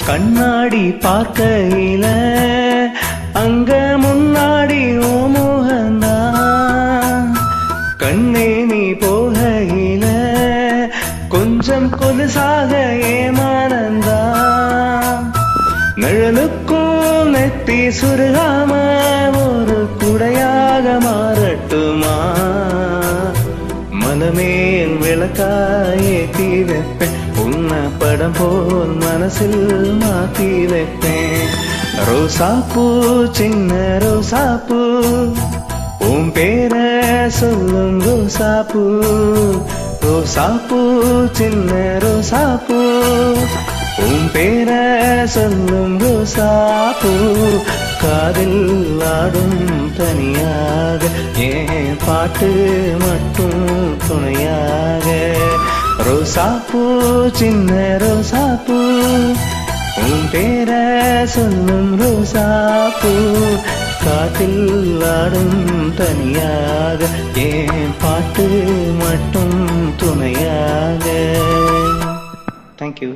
கண்ணாடி பார்க்கையில அங்க முன்னாடி ஓ முகந்தான். கண்ணே நீ போகையில கொஞ்சம் கொலுசாக ஏமானந்தான். நிழலுக்கும் நெத்தி சுருகாம ஒரு குடையாக மாறட்டுமா? மனமேல் விளக்காயேத்தி வைப்பேன், உன்ன படம் போல் மனசில் மாத்தி வைப்பேன். ரோசாப்பூ சின்ன ரோசாப்பூ, உன் பேர சொல்லும் ரோசாப்பூ. ரோசாப்பூ சின்ன ரோசாப்பூ, உன் பேர சொல்லும் ரோசாப்பூ. காதில் ஆடும் தனியாக ஏன் பாட்டு மட்டும் துணையாக. ரோசாப்பூ சின்ன ரோசாப்பூ, உன் பேர சொல்லும் ரோசாப்பூ. காதில் ஆடும் தனியாக ஏன் பாட்டு மட்டும் துணையாக. Thank you.